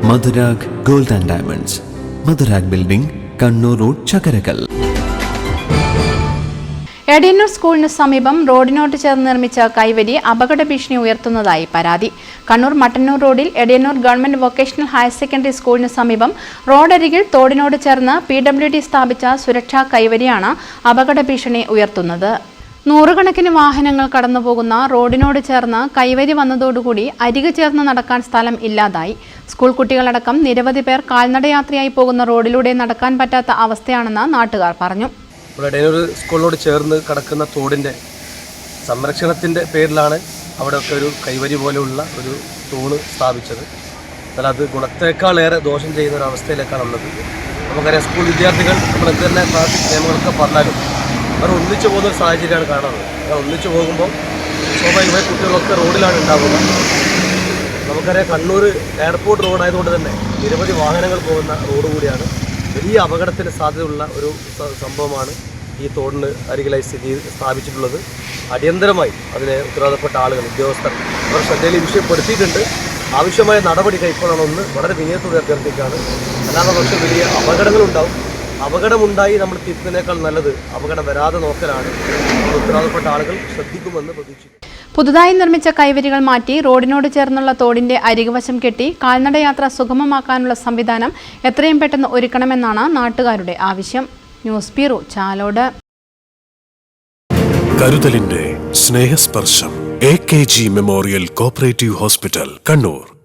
Madhurag gold and diamonds, Madhurag building, Kannur road, Chakkarakal. Edayannur സ്കൂളിന് സമീപം റോഡിനോട് ചേർന്ന് നിർമ്മിച്ച കൈവരി അപകട ഭീഷണി ഉയർത്തുന്നതായി പരാതി. കണ്ണൂർ മട്ടന്നൂർ റോഡിൽ Edayannur government vocational higher secondary സ്കൂളിന് സമീപം റോഡരികിൽ തോടിനോട് ചേർന്ന് PWD സ്ഥാപിച്ച സുരക്ഷാ കൈവരിയാണ് അപകട ഭീഷണി ഉയർത്തുന്നത്. നൂറുകണക്കിന് വാഹനങ്ങൾ കടന്നുപോകുന്ന റോഡിനോട് ചേർന്ന് കൈവരി വന്നതോടുകൂടി അരികു ചേർന്ന് നടക്കാൻ സ്ഥലം ഇല്ലാതായി. സ്കൂൾ കുട്ടികളടക്കം നിരവധി പേർ കാൽനടയാത്രയായി പോകുന്ന റോഡിലൂടെ നടക്കാൻ പറ്റാത്ത അവസ്ഥയാണെന്ന് നാട്ടുകാർ പറഞ്ഞു. എടയന്നൂർ സ്കൂളിനോട് ചേർന്ന് കിടക്കുന്ന തോടിൻ്റെ സംരക്ഷണത്തിൻ്റെ പേരിലാണ് അവിടെയൊക്കെ ഒരു കൈവരി പോലെയുള്ള ഒരു തൂണ് സ്ഥാപിച്ചത്. എന്നാൽ അത് ഗുണത്തേക്കാളേറെ ദോഷം ചെയ്യുന്ന ഒരു അവസ്ഥയിലേക്കാണ് ഉള്ളത്. നമുക്കറിയാം, സ്കൂൾ വിദ്യാർത്ഥികൾ നമ്മൾ എന്ത് തന്നെ ട്രാഫിക് നിയമങ്ങളൊക്കെ പറഞ്ഞാലും അവർ ഒന്നിച്ചു പോകുന്ന ഒരു സാഹചര്യമാണ് കാണുന്നത്. ഒന്നിച്ചു പോകുമ്പോൾ സ്വാഭാവികമായി കുട്ടികളൊക്കെ റോഡിലാണ് ഉണ്ടാവുക. നമുക്കറിയാം, കണ്ണൂർ എയർപോർട്ട് റോഡായതുകൊണ്ട് തന്നെ നിരവധി വാഹനങ്ങൾ പോകുന്ന റോഡ് കൂടിയാണ്. വലിയ അപകടത്തിന് സാധ്യതയുള്ള ഒരു സംഭവമാണ് ഈ തോടിന് അരികിലായി സ്ഥാപിച്ചിട്ടുള്ളത്. അടിയന്തരമായി അതിനെ ഉത്തരവാദപ്പെട്ട ആളുകൾ, ഉദ്യോഗസ്ഥർ അവർ ശ്രദ്ധയിൽ വിഷയപ്പെടുത്തിയിട്ടുണ്ട്. ആവശ്യമായ നടപടി കൈക്കൊള്ളണമെന്ന് വളരെ വിനയത്തോടെ അഭ്യർത്ഥിക്കുകയാണ്. അല്ലാതെ പക്ഷേ വലിയ അപകടങ്ങളുണ്ടാവും. അപകടമുണ്ടായി നമ്മൾ തിരുത്തുന്നതിനേക്കാൾ നല്ലത് അപകടം വരാതെ നോക്കലാണ്. ഉത്തരവാദപ്പെട്ട ആളുകൾ ശ്രദ്ധിക്കുമെന്ന് പ്രതീക്ഷിക്കുന്നു. പുതുതായി നിർമ്മിച്ച കൈവരികൾ മാറ്റി റോഡിനോട് ചേർന്നുള്ള തോടിന്റെ അരികുവശം കെട്ടി കാൽനടയാത്ര സുഗമമാക്കാനുള്ള സംവിധാനം എത്രയും പെട്ടെന്ന് ഒരുക്കണമെന്നാണ് നാട്ടുകാരുടെ ആവശ്യം. News bureau, Chalode. കരുതലിന്റെ സ്നേഹസ്പർശം AKG memorial cooperative hospital, Kannur.